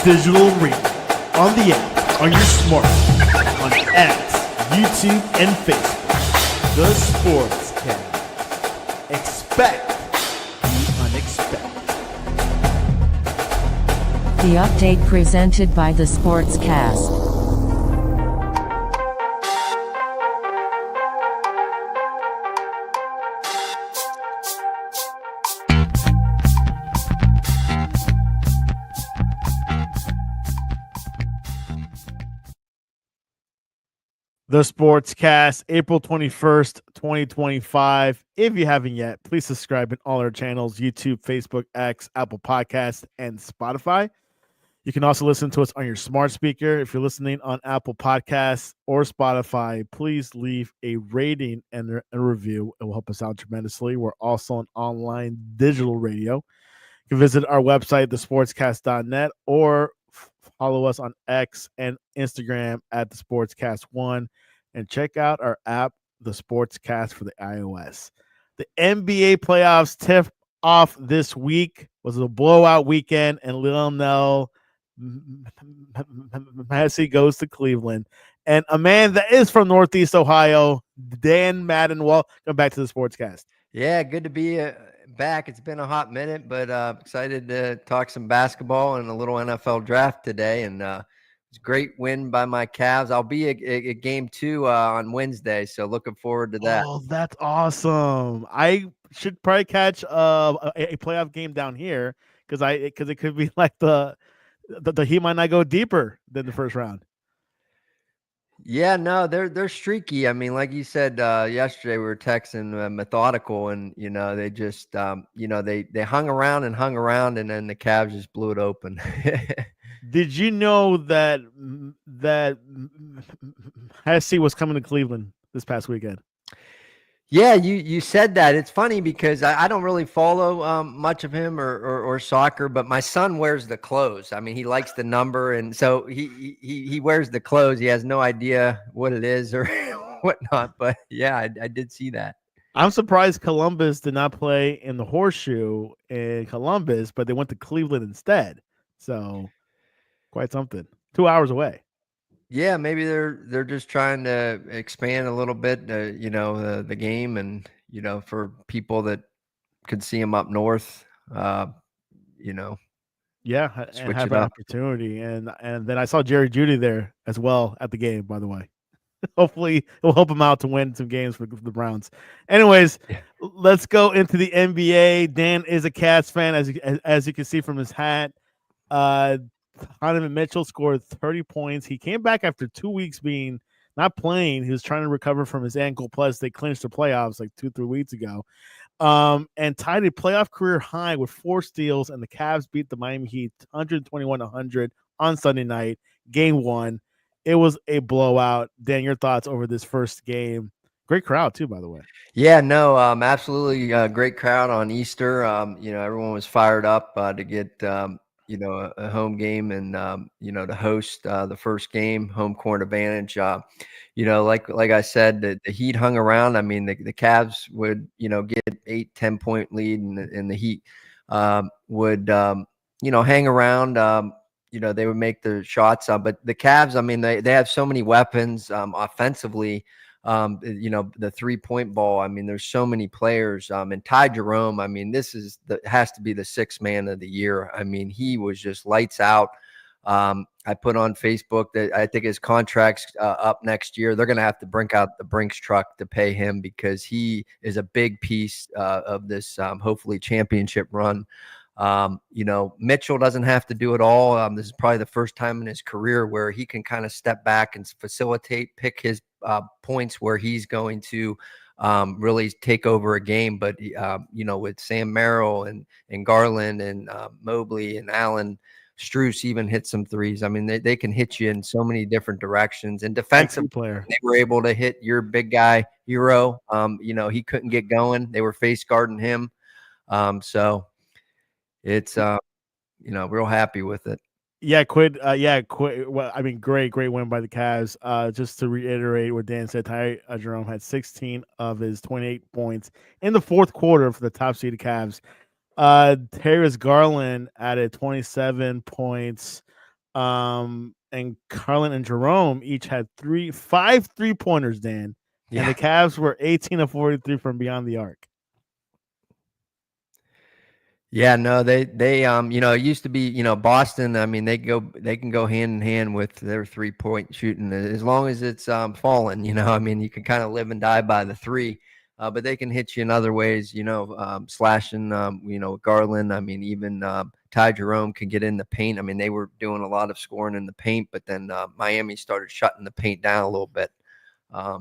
digital radio, on the app, on your smartphone, on X, YouTube, and Facebook. The Sports Cast. Expect the unexpected. The update presented by the Sportscast. The Sportscast, April 21st, 2025. If you haven't yet, please subscribe in all our channels, YouTube, Facebook, X, Apple Podcasts, and Spotify. You can also listen to us on your smart speaker. If you're listening on Apple Podcasts or Spotify, please leave a rating and a review. It will help us out tremendously. We're also on online digital radio. You can visit our website, thesportscast.net, or follow us on X and Instagram at the Sportscast1, and check out our app, the Sportscast, for the iOS. The NBA playoffs tip off this week. Was a blowout weekend, and Lionel Messi goes to Cleveland. And a man that is from Northeast Ohio, Dan Madden. Welcome back to the Sportscast. Yeah, good to be back. It's been a hot minute, but excited to talk some basketball and a little NFL draft today. And it's a great win by my Cavs. I'll be at game 2 on Wednesday, so looking forward to that. Oh, that's awesome. I should probably catch a playoff game down here because it could be like the Heat might not go deeper than the first round. Yeah, no, they're streaky. I mean, like you said yesterday, we were texting methodical, and they just they hung around, and then the Cavs just blew it open. Did you know that Messi was coming to Cleveland this past weekend? Yeah, you said that. It's funny because I don't really follow much of him or soccer, but my son wears the clothes. I mean, he likes the number, and so he wears the clothes. He has no idea what it is or whatnot, but yeah, I did see that. I'm surprised Columbus did not play in the Horseshoe in Columbus, but they went to Cleveland instead. So quite something. 2 hours away. Yeah, maybe they're just trying to expand a little bit, the game, and for people that could see them up north, Yeah, and switch have it an up. opportunity. And then I saw Jerry Jeudy there as well at the game, by the way. Hopefully it will help him out to win some games for the Browns. Anyways, let's go into the NBA. Dan is a Cats fan, as you can see from his hat. Donovan Mitchell scored 30 points. He came back after 2 weeks being not playing. He was trying to recover from his ankle. Plus, they clinched the playoffs like 2-3 weeks ago. And tied a playoff career high with 4 steals. And the Cavs beat the Miami Heat 121-100 on Sunday night, game 1. It was a blowout. Dan, your thoughts over this first game? Great crowd too, by the way. Yeah, no, absolutely great crowd on Easter. Everyone was fired up to get a home game and to host the first game, home court advantage. Like I said, the Heat hung around. I mean, the Cavs would get 8-10 point lead, and the Heat would hang around. They would make the shots, but the Cavs, I mean, they have so many weapons offensively. The 3-point ball. I mean, there's so many players. And Ty Jerome, I mean, has to be the 6th man of the year. I mean, he was just lights out. I put on Facebook that I think his contract's up next year. They're going to have to bring out the Brinks truck to pay him because he is a big piece of this hopefully championship run. Mitchell doesn't have to do it all. This is probably the first time in his career where he can kind of step back and facilitate, pick his points where he's going to really take over a game. But, with Sam Merrill and Garland and Mobley and Allen, Strus even hit some threes. I mean, they can hit you in so many different directions. And defensive player, they were able to hit your big guy, Hero. He couldn't get going. They were face guarding him. So it's, real happy with it. Yeah, Well, I mean, great win by the Cavs. Just to reiterate what Dan said, Ty Jerome had 16 of his 28 points in the fourth quarter for the top seeded Cavs. Darius Garland added 27 points. And Carlin and Jerome each had 5 3-pointers, Dan. And the Yeah. Cavs were 18 of 43 from beyond the arc. Yeah, no, it used to be, Boston, I mean, they can go hand in hand with their 3-point shooting as long as it's falling, I mean, you can kind of live and die by the three. But they can hit you in other ways, slashing, Garland. I mean, even Ty Jerome can get in the paint. I mean, they were doing a lot of scoring in the paint, but then Miami started shutting the paint down a little bit.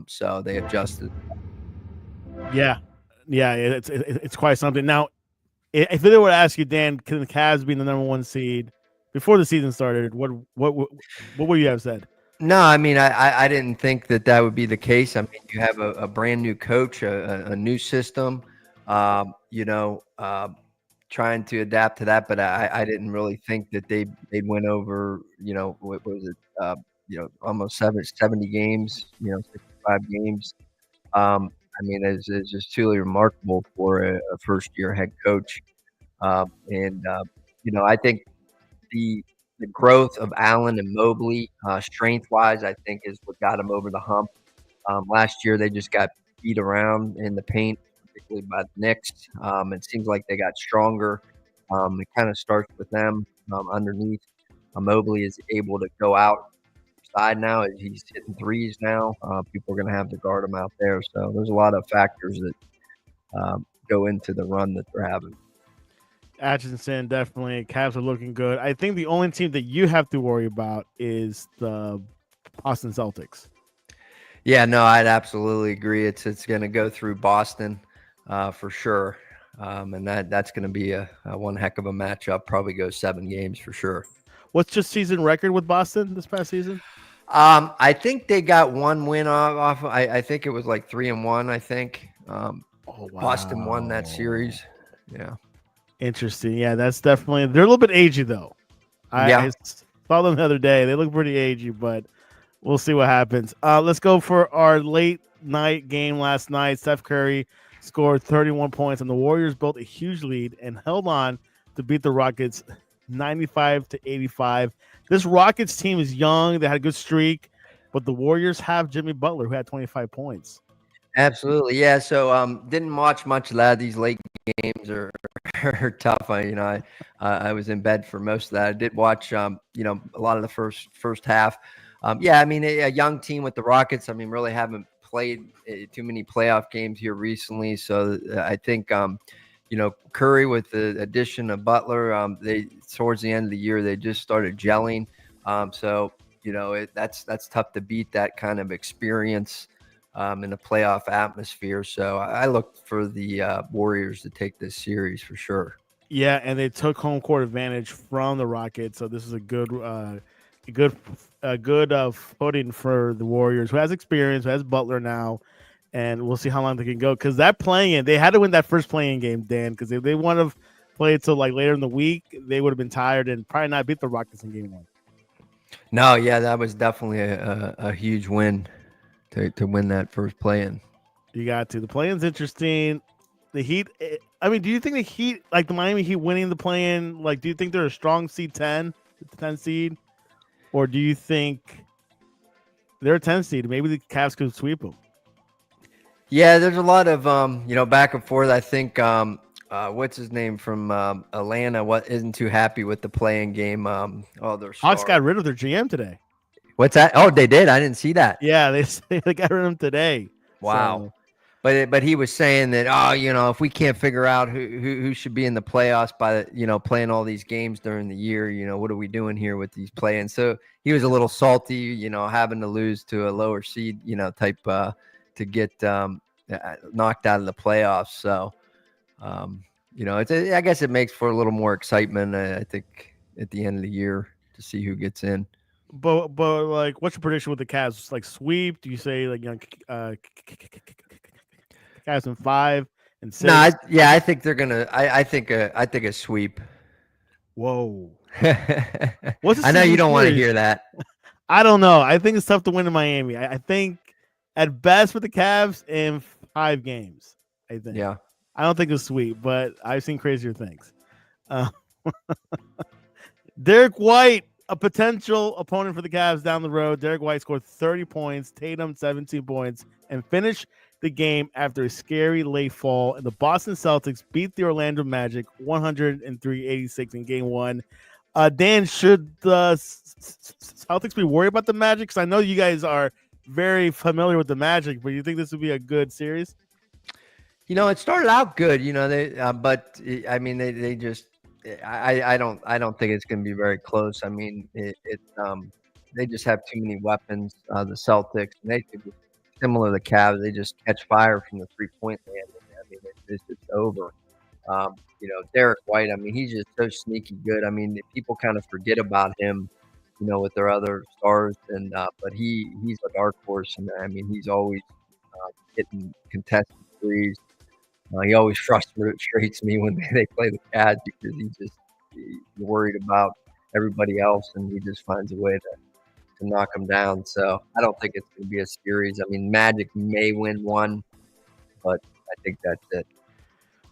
So they adjusted. Yeah. Yeah, it's quite something. Now, if they were to ask you, Dan, can the Cavs be the number 1 seed before the season started, what would you have said? No, I mean, I didn't think that would be the case. I mean, you have a brand new coach, a new system, you know, trying to adapt to that. But I didn't really think that they'd win over, what was it, almost 70 games, 65 games. I mean, it's just truly remarkable for a first year head coach. And I think the the growth of Allen and Mobley, strength-wise, I think is what got them over the hump. Last year, they just got beat around in the paint, particularly by the Knicks. It seems like they got stronger. It kind of starts with them underneath. Mobley is able to go outside now. He's hitting threes now. People are going to have to guard him out there. So there's a lot of factors that go into the run that they're having. Atchison, definitely. Cavs are looking good. I think the only team that you have to worry about is the Boston Celtics. Yeah, no, I'd absolutely agree. It's going to go through Boston for sure, and that's going to be a one heck of a matchup. Probably go 7 games for sure. What's your season record with Boston this past season? I think they got 1 win off. I think it was like 3-1. I think Oh, wow. Boston won that series. Yeah. Interesting. Yeah, that's definitely. They're a little bit agey though. I saw them the other day. They look pretty agey, but we'll see what happens. Let's go for our late night game last night. Steph Curry scored 31 points, and the Warriors built a huge lead and held on to beat the Rockets 95-85. This Rockets team is young. They had a good streak, but the Warriors have Jimmy Butler, who had 25 points. Absolutely, yeah. So, didn't watch much of that. These late games are tough. I was in bed for most of that. I did watch, a lot of the first half. Yeah, I mean, a young team with the Rockets. I mean, really haven't played too many playoff games here recently. So I think, Curry with the addition of Butler, they towards the end of the year they just started gelling. So that's tough to beat that kind of experience. In a playoff atmosphere. So I look for the Warriors to take this series for sure. Yeah, and they took home court advantage from the Rockets, so this is a good footing for the Warriors, who has experience, who has Butler now, and we'll see how long they can go. Because that playing, they had to win that first playing game, Dan. Because if they want to play it till like later in the week, they would have been tired and probably not beat the Rockets in game 1. No, yeah, that was definitely a huge win to win that first play-in. You got to. The play-in's interesting. The Heat. I mean, do you think the Heat, like the Miami Heat, winning the play-in? Like, do you think they're a strong seed 10, the 10 seed, or do you think they're a 10 seed? Maybe the Cavs could sweep them. Yeah, there's a lot of back and forth. I think what's his name from Atlanta? What isn't too happy with the play-in game? Their Hawks got rid of their GM today. What's that? Oh, they did. I didn't see that. Yeah, they got rid of him today. Wow. So. But he was saying that if we can't figure out who should be in the playoffs by playing all these games during the year, what are we doing here with these play-ins? So he was a little salty, having to lose to a lower seed, type to get knocked out of the playoffs. So I guess it makes for a little more excitement. I think at the end of the year to see who gets in. But like, what's your prediction with the Cavs? Like sweep? Do you say like Cavs in 5 and 6? No, I think they're gonna. I think a sweep. Whoa. I know you don't want to hear that. I don't know. I think it's tough to win in Miami. I think at best for the Cavs in 5 games. I think. Yeah. I don't think it's sweep, but I've seen crazier things. Derek White a potential opponent for the Cavs down the road. Derek White scored 30 points, Tatum 17 points, and finished the game after a scary late fall. And the Boston Celtics beat the Orlando Magic 103-86 in game one. Dan, should the Celtics be worried about the Magic? Because I know you guys are very familiar with the Magic, but you think this would be a good series? It started out good, but I mean, they just, I don't think it's going to be very close. I mean, they just have too many weapons. The Celtics, and they could be similar to the Cavs. They just catch fire from the 3-point land. I mean, it's just over. Derek White, I mean, he's just so sneaky good. I mean, people kind of forget about him, with their other stars, and but he's a dark horse, and I mean, he's always hitting contested threes. He always frustrates me when they play the Cavs because he's worried about everybody else, and he just finds a way to knock them down. So I don't think it's going to be a series. I mean, Magic may win one, but I think that's it.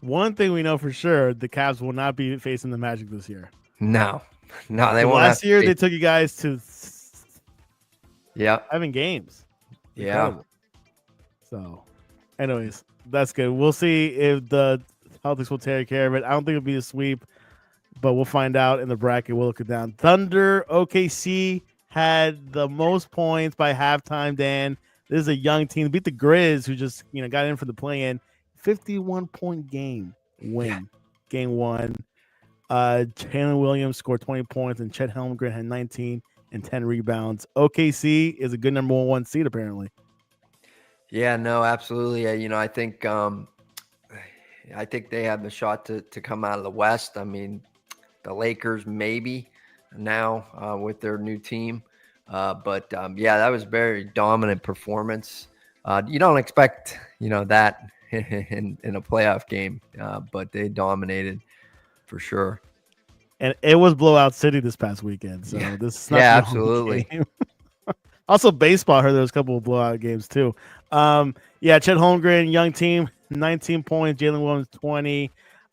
One thing we know for sure, the Cavs will not be facing the Magic this year. No, they won't. Last year, they took you guys to 7 games. Yeah. So, anyways, that's good. We'll see if the Celtics will take care of it. I don't think it'll be a sweep, but we'll find out in the bracket. We'll look it down. Thunder, OKC had the most points by halftime, Dan. This is a young team. They beat the Grizz, who just got in for the play-in. 51-point game win. Game one. Jalen Williams scored 20 points, and Chet Holmgren had 19 and 10 rebounds. OKC is a good number one seed, apparently. Yeah, no, absolutely. I think they have the shot to come out of the West. I mean, the Lakers maybe now with their new team, but that was very dominant performance. You don't expect that in a playoff game, but they dominated for sure. And it was blowout city this past weekend, so this is not absolutely. Also, baseball, I heard there was a couple of blowout games too. Chet Holmgren, young team, 19 points. Jalen Williams, 20.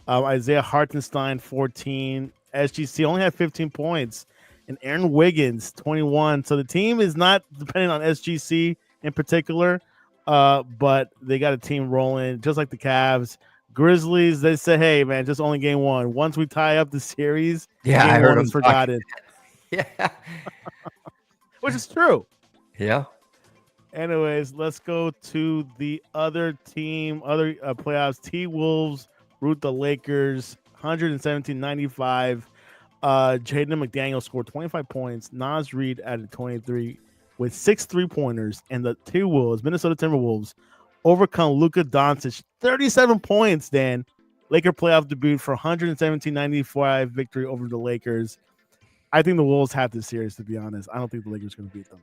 Isaiah Hartenstein, 14. SGC only had 15 points. And Aaron Wiggins, 21. So the team is not dependent on SGC in particular, but they got a team rolling, just like the Cavs. Grizzlies, they said, hey, man, just only game one. Once we tie up the series, game I heard one is forgotten. Yeah. Which is true. Yeah. Anyways, let's go to the other team, playoffs. T-Wolves root the Lakers, 117-95. Jaden McDaniel scored 25 points. Naz Reid added 23 with 6 3-pointers. And the T-Wolves, Minnesota Timberwolves, overcome Luka Doncic, 37 points, Dan. Laker playoff debut for 117-95 victory over the Lakers. I think the Wolves have this series, to be honest. I don't think the Lakers are going to beat them.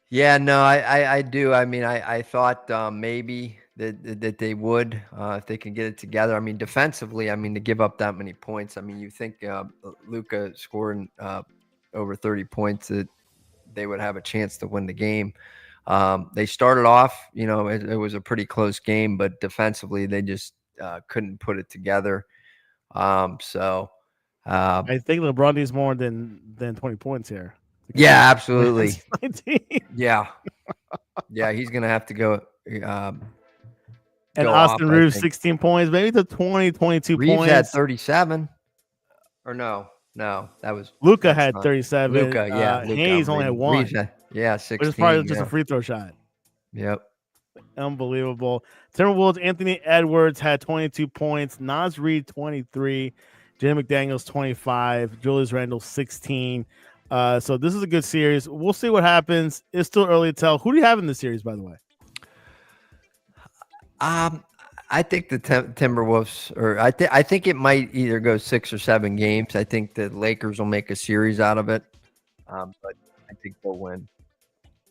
Yeah, no, I do. I mean, I thought maybe that they would if they can get it together. I mean, defensively, I mean, to give up that many points. I mean, you think Luka scoring over 30 points, that they would have a chance to win the game. They started off, it was a pretty close game, but defensively, they just couldn't put it together. I think LeBron needs more than 20 points here. Yeah, absolutely. Yeah, he's gonna have to go. And Austin Reeves, 16 points, maybe to 20, 22 Reeves points. had 37, or no, that was Luka had 37. Luka, Luka. Hayes only had 1. 16. Which is probably just a free throw shot. Yep. Unbelievable. Timberwolves, Anthony Edwards had 22 points. Naz Reid, 23. Jaden McDaniels, 25. Julius Randle, 16. So this is a good series. We'll see what happens. It's still early to tell. Who do you have in the series, by the way? I think the Timberwolves, or I think it might either go 6 or 7 games. I think the Lakers will make a series out of it, but I think they'll win.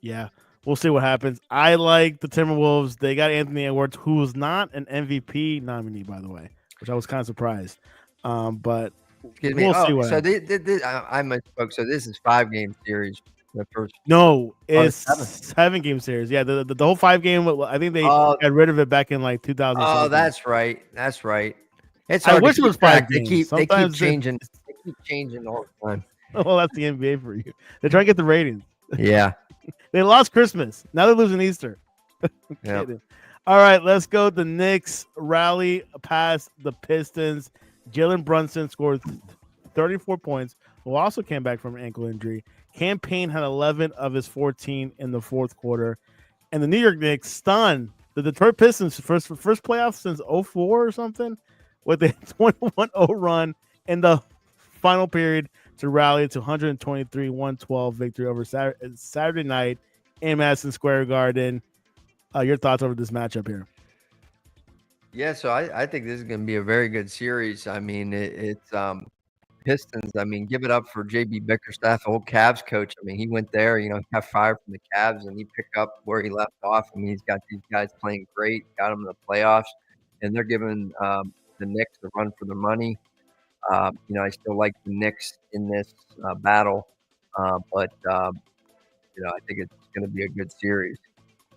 Yeah, we'll see what happens. I like the Timberwolves. They got Anthony Edwards, who was not an MVP nominee, by the way, which I was kind of surprised. But we'll see what happens. I misspoke. So this is 5-game series. The first it's 7-game series. Yeah, the whole 5-game. I think they got rid of it back in like 2000. Oh, that's right. It's I wish it was 5 games. They keep changing. They keep changing all the time. Well, that's the NBA for you. They're trying to get the ratings. Yeah. They lost Christmas. Now they're losing Easter. I'm Yep. kidding. All right, let's go. The Knicks rally past the Pistons. Jalen Brunson scored 34 points, who also came back from an ankle injury. Cam Payne had 11 of his 14 in the fourth quarter. And the New York Knicks stunned the Detroit Pistons first playoffs since '04 or something with a 21-0 run in the final period to rally to 123-112 victory over Saturday night in Madison Square Garden. Your thoughts over this matchup here? Yeah, so I think this is going to be a very good series. I mean, it's Pistons. I mean, give it up for JB Bickerstaff, old Cavs coach. I mean, he went there, he got fired from the Cavs, and he picked up where he left off. I mean, he's got these guys playing great, got them in the playoffs, and they're giving the Knicks the run for their money. I still like the Knicks in this battle, but I think it's going to be a good series.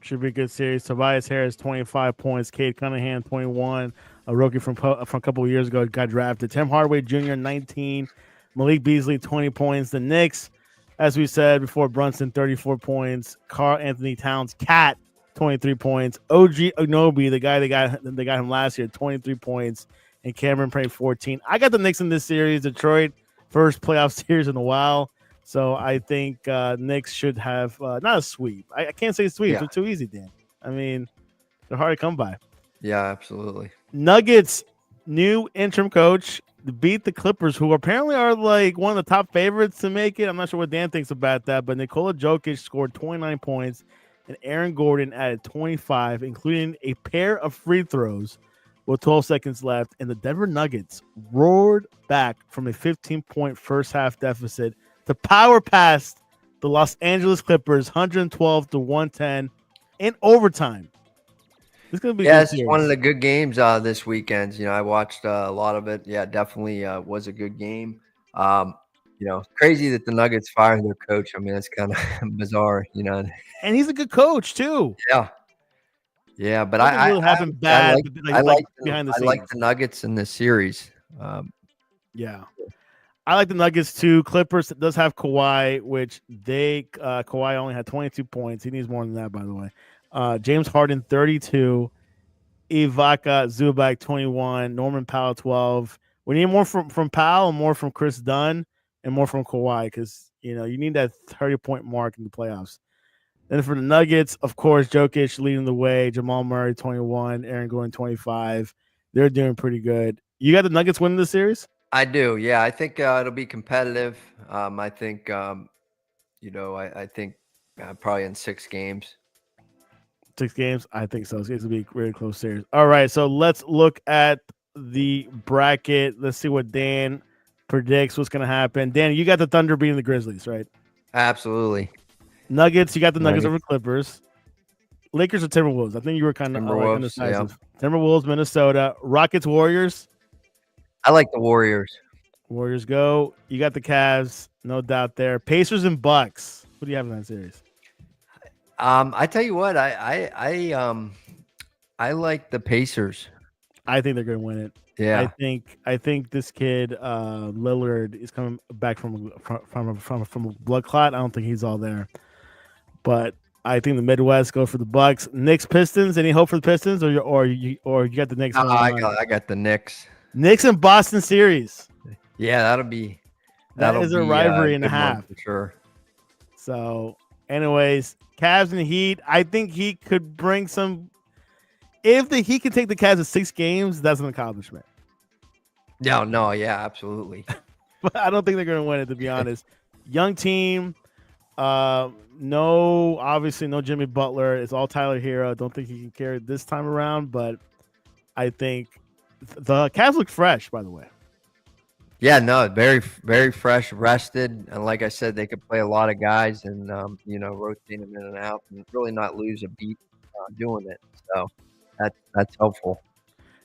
Should be a good series. Tobias Harris, 25 points. Cade Cunningham, 21. A rookie from a couple of years ago got drafted. Tim Hardaway Jr., 19. Malik Beasley, 20 points. The Knicks, as we said before, Brunson, 34 points. Karl Anthony Towns, Cat, 23 points. OG Anunoby, the guy they got him last year, 23 points. And Cameron Payne, 14. I got the Knicks in this series. Detroit, first playoff series in a while. So I think Knicks should have not a sweep. I can't say sweep. They're too easy, Dan. I mean, they're hard to come by. Yeah, absolutely. Nuggets new interim coach beat the Clippers, who apparently are like one of the top favorites to make it. I'm not sure what Dan thinks about that, but Nikola Jokic scored 29 points and Aaron Gordon added 25, including a pair of free throws with 12 seconds left. And the Denver Nuggets roared back from a 15-point first half deficit to power past the Los Angeles Clippers 112-110 in overtime. It's going to be it's one of the good games this weekend. I watched a lot of it. Yeah, definitely was a good game. Crazy that the Nuggets fired their coach. I mean, it's kind of bizarre, And he's a good coach too. Yeah, but I really happened bad. I like behind the scenes. I like the Nuggets in this series. Yeah. I like the Nuggets too. Clippers does have Kawhi, which Kawhi only had 22 points. He needs more than that, by the way. James Harden 32, Ivaka Zubac 21, Norman Powell 12. We need more from Powell and more from Chris Dunn and more from Kawhi because you need that 30-point mark in the playoffs. Then for the Nuggets, of course, Jokic leading the way. Jamal Murray 21, Aaron Gordon 25. They're doing pretty good. You got the Nuggets winning the series? I do. Yeah, I think it'll be competitive. I think I think probably in 6 games. 6 games? I think so. It's going to be a very close series. All right, so let's look at the bracket. Let's see what Dan predicts what's going to happen. Dan, you got the Thunder beating the Grizzlies, right? Absolutely. Nuggets, you got the Nuggets over Clippers. Lakers or Timberwolves? I think you were kind of Timberwolves. Timberwolves, Minnesota. Rockets, Warriors? I like the Warriors. Warriors go. You got the Cavs, no doubt there. Pacers and Bucks. What do you have in that series? I tell you what, I like the Pacers. I think they're going to win it. Yeah, I think this kid Lillard is coming back from a blood clot. I don't think he's all there, but I think the Midwest go for the Bucks. Knicks, Pistons. Any hope for the Pistons, or you got the Knicks? I got the Knicks. Knicks and Boston series. Yeah, that'll be a rivalry and a half for sure. So, anyways, Cavs and Heat. I think he could bring some. If the Heat can take the Cavs to 6 games, that's an accomplishment. No, yeah, absolutely. But I don't think they're going to win it, to be honest. Young team. Obviously no Jimmy Butler. It's all Tyler Hero. Don't think he can carry it this time around, but I think the Cavs look fresh, by the way. Yeah, no, very, very fresh, rested, and like I said, they could play a lot of guys and rotate them in and out, and really not lose a beat doing it. So that's helpful.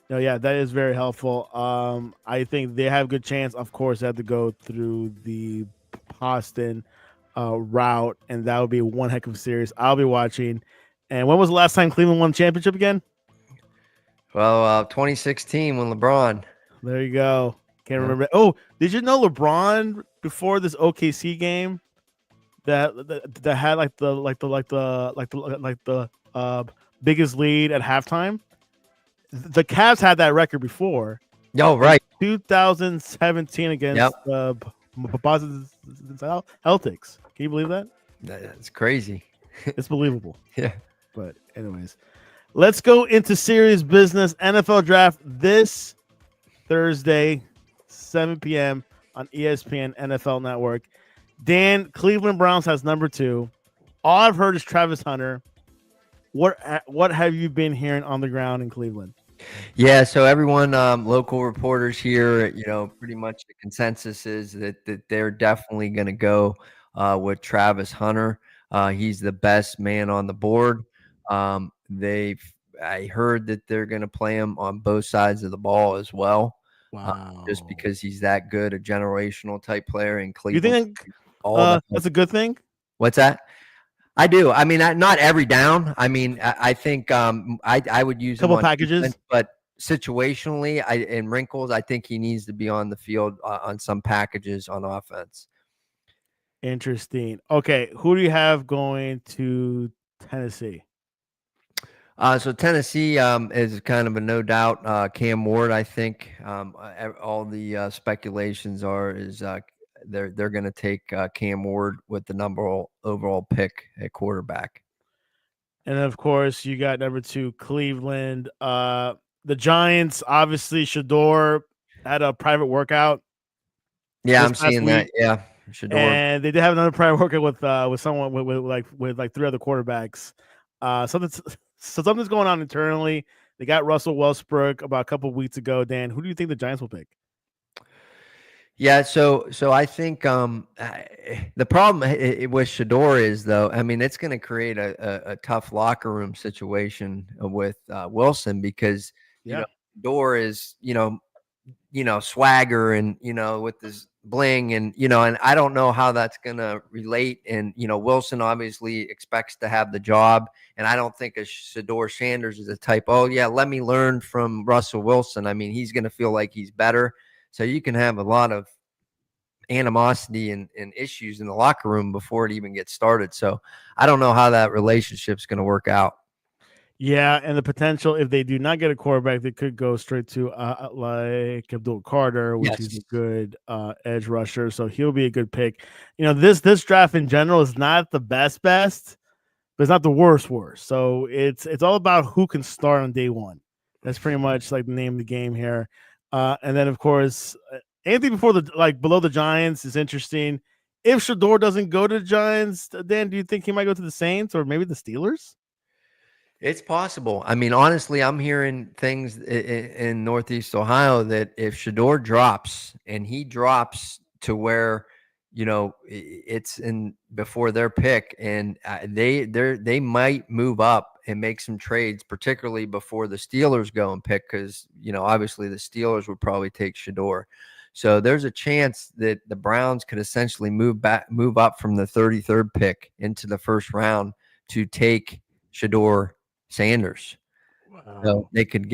No, yeah, that is very helpful. I think they have a good chance. Of course, they have to go through the Boston route, and that would be one heck of a series. I'll be watching. And when was the last time Cleveland won the championship again? Well, 2016 when LeBron. There you go. Can't remember. Oh, did you know LeBron before this OKC game that had like the biggest lead at halftime. The Cavs had that record before Oh, in right. 2017 Yep. against the Boston Celtics. Can you believe that? That's crazy. It's believable. Yeah. But anyways, let's go into serious business. NFL draft this Thursday, 7 p.m. on ESPN NFL Network. Dan, Cleveland Browns has number 2. All I've heard is Travis Hunter. What have you been hearing on the ground in Cleveland? Yeah, so everyone, local reporters here, pretty much the consensus is that they're definitely going to go with Travis Hunter. He's the best man on the board. I heard that they're going to play him on both sides of the ball as well, just Wow. because he's that good, a generational type player in You Cleveland. think All the that's a good thing? What's that? I do. I mean, not every down. I mean, I think I would use him Couple on defense, packages. but situationally, in wrinkles, I think he needs to be on the field on some packages on offense. Interesting. Okay, who do you have going to Tennessee? So Tennessee is kind of a no doubt Cam Ward. I think all the speculations is they're going to take Cam Ward with the number overall pick at quarterback. And of course, you got number 2, Cleveland. The Giants, obviously, Shador had a private workout Yeah, this I'm past seeing that. week, Yeah, Shador. and they did have another private workout with someone with 3 other quarterbacks. Something's going on internally. They got Russell Westbrook about a couple of weeks ago. Dan, who do you think the Giants will pick? Yeah, so I think the problem with Shador is, though, I mean, it's going to create a tough locker room situation with Wilson, because Yeah. Shador is swagger and with this bling, and I don't know how that's going to relate. And Wilson obviously expects to have the job, and I don't think a Shador Sanders is a type, oh yeah, let me learn from Russell Wilson. I mean, he's going to feel like he's better. So you can have a lot of animosity and issues in the locker room before it even gets started. So I don't know how that relationship's going to work out. Yeah, and the potential, if they do not get a quarterback, they could go straight to like Abdul Carter, which Yes. is a good edge rusher. So he'll be a good pick. This draft in general is not the best, but it's not the worst. So it's all about who can start on day one. That's pretty much like the name of the game here. And then of course, anything below the Giants is interesting. If Shador doesn't go to the Giants, then do you think he might go to the Saints or maybe the Steelers? It's possible. I mean, honestly, I'm hearing things in Northeast Ohio that if Shador drops and he drops to where, it's in before their pick, and they might move up and make some trades, particularly before the Steelers go and pick, because obviously the Steelers would probably take Shador. So there's a chance that the Browns could essentially move up from the 33rd pick into the first round to take Shador Sanders. Wow. So they could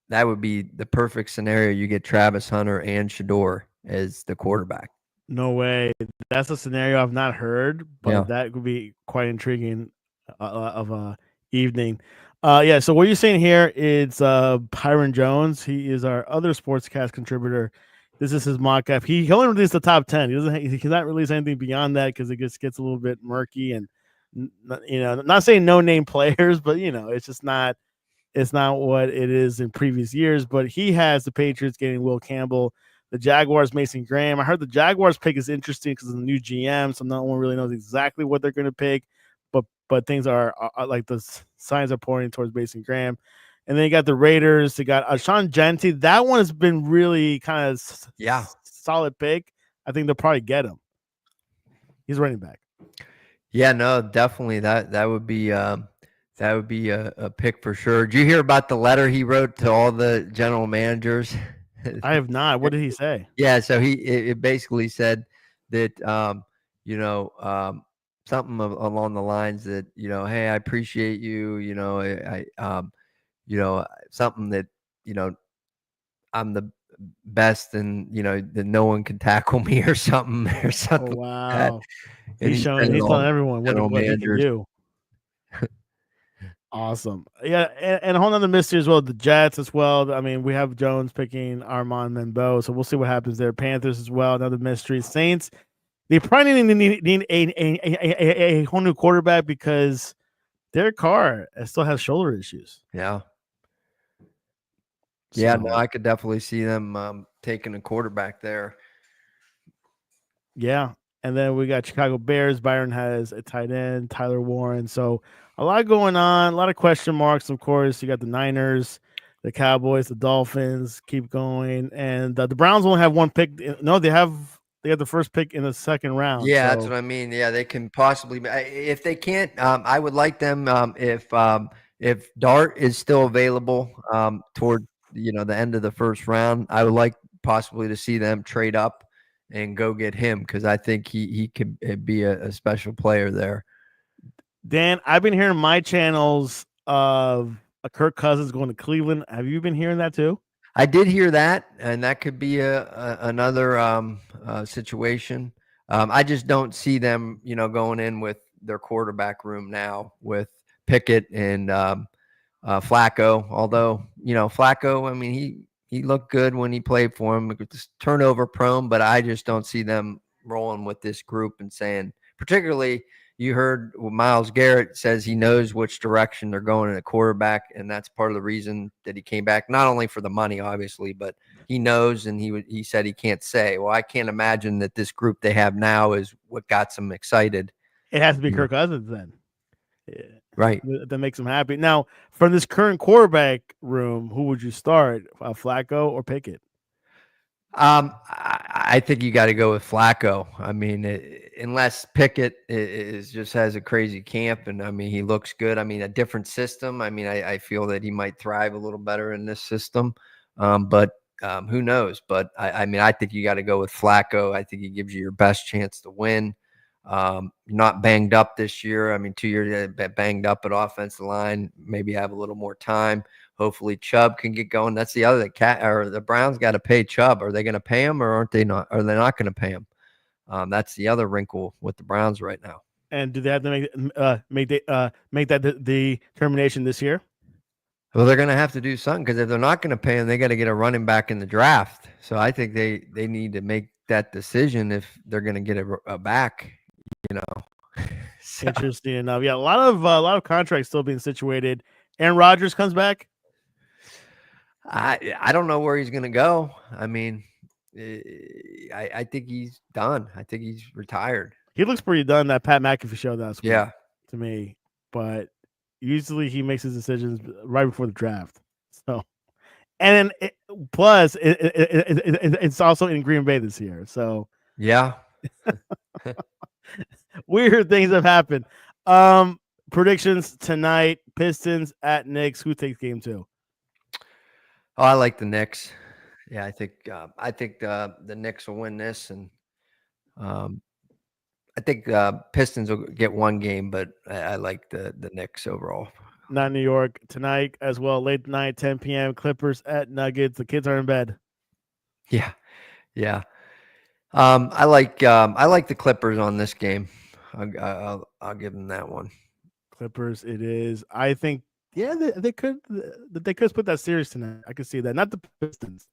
that would be the perfect scenario. You get Travis Hunter and Shador as the quarterback. No way. That's a scenario I've not heard, Yeah. but that could be quite intriguing of a evening. Yeah. So what you're saying here is Byron Jones. He is our other sportscast contributor. This is his mock-up. He only released the top 10. He cannot release anything beyond that because it just gets a little bit murky and not saying no name players, but it's just not. It's not what it is in previous years, but he has the Patriots getting Will Campbell, the Jaguars Mason Graham. I heard the Jaguars pick is interesting because of the new GM, so no one really knows exactly what they're going to pick, but things are like the signs are pointing towards Mason Graham. And then you got the Raiders. They got Sean Genty. That one has been really kind of solid pick. I think they'll probably get him. He's running back. Yeah, no, definitely that would be a pick for sure. Did you hear about the letter he wrote to all the general managers? I have not. What did he say? Yeah, so it basically said that something along the lines that hey, I appreciate you. I something that I'm best, and that no one can tackle me or something Oh, like that. wow. And He's sending all telling everyone general what he can managers. do. Awesome. Yeah, and a whole nother mystery as well. The Jets as well. I mean, we have Jones picking Armand Membo, so we'll see what happens there. Panthers as well. Another mystery. Saints. They probably need a whole new quarterback because Derek Carr still has shoulder issues. Yeah. So, Yeah, no, I could definitely see them taking a quarterback there. yeah. And then we got Chicago Bears. Byron has a tight end, Tyler Warren. So a lot going on, a lot of question marks, of course. You got the Niners, the Cowboys, the Dolphins keep going. And the Browns only have one pick. No, they have the first pick in the second round. Yeah, so that's what I mean. Yeah, they can possibly if they can't. I would like them if Dart is still available toward the end of the first round. I would like possibly to see them trade up and go get him because I think he could be a special player there. Dan, I've been hearing my channels of a Kirk Cousins going to Cleveland. Have you been hearing that too? I did hear that, and that could be another situation. I just don't see them, going in with their quarterback room now with Pickett and Flacco. Although, Flacco, I mean, he looked good when he played for him. It's turnover prone, but I just don't see them rolling with this group and saying, particularly. You heard Myles Garrett says he knows which direction they're going in a quarterback, and that's part of the reason that he came back, not only for the money, obviously, but he knows, and he said he can't say. Well, I can't imagine that this group they have now is what got them excited. It has to be Kirk Cousins then. Yeah. Right. That makes him happy. Now, from this current quarterback room, who would you start, Flacco or Pickett? I think you got to go with Flacco. I mean, unless Pickett just has a crazy camp, and I mean, he looks good. I mean, a different system. I mean, I feel that he might thrive a little better in this system, but who knows? But I mean, I think you got to go with Flacco. I think he gives you your best chance to win. Not banged up this year. I mean, 2 years banged up at offensive line. Maybe have a little more time. Hopefully Chubb can get going. That's the other the Browns got to pay Chubb. Are they going to pay him or aren't they not? Are they not going to pay him? That's the other wrinkle with the Browns right now. And do they have to make that the termination this year? Well, they're going to have to do something because if they're not going to pay him, they got to get a running back in the draft. So I think they need to make that decision if they're going to get a back. So. Interesting enough. Yeah, a lot of contracts still being situated. Aaron Rodgers comes back. I don't know where he's going to go. I mean, I think he's done. I think he's retired. He looks pretty done. That Pat McAfee show that was yeah to me, but usually he makes his decisions right before the draft. So, and then plus it's also in Green Bay this year. So yeah, weird things have happened. Predictions tonight: Pistons at Knicks. Who takes game 2? Oh, I like the Knicks. Yeah, I think the Knicks will win this, and I think Pistons will get one game, but I like the Knicks overall. Not New York tonight as well. Late night, 10 p.m. Clippers at Nuggets. The kids are in bed. Yeah. I like the Clippers on this game. I'll give them that one. Clippers. It is. I think. Yeah, they could split that series tonight. I could see that. Not the Pistons,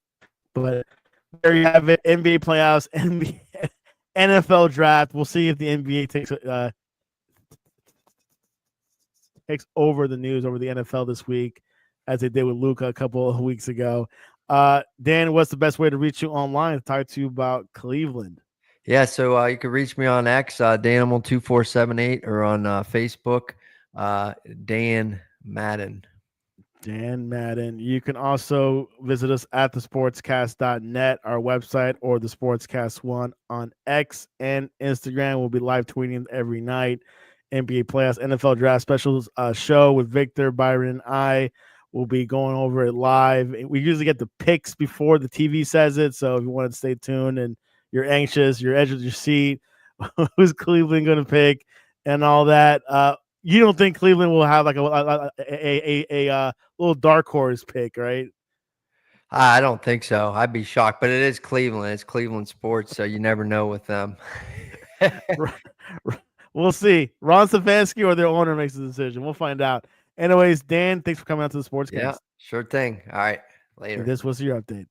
but there you have it. NBA playoffs, NBA, NFL draft. We'll see if the NBA takes over the news over the NFL this week, as they did with Luka a couple of weeks ago. Dan, what's the best way to reach you online to talk to you about Cleveland? Yeah, so you can reach me on X, Danimal2478, or on Facebook, Dan Madden. Dan Madden. You can also visit us at thesportscast.net, our website, or the Sportscast1 on X and Instagram. We'll be live tweeting every night. NBA playoffs, NFL draft specials show with Victor, Byron, and I will be going over it live. We usually get the picks before the TV says it. So if you want to stay tuned and you're anxious, you're edge of your seat, who's Cleveland going to pick and all that. You don't think Cleveland will have like a little dark horse pick, right? I don't think so. I'd be shocked, but it is Cleveland. It's Cleveland sports, so you never know with them. We'll see. Ron Stefanski or their owner makes the decision. We'll find out. Anyways, Dan, thanks for coming out to the Yeah, Sportscast. sure thing. All right, later. And this was your update.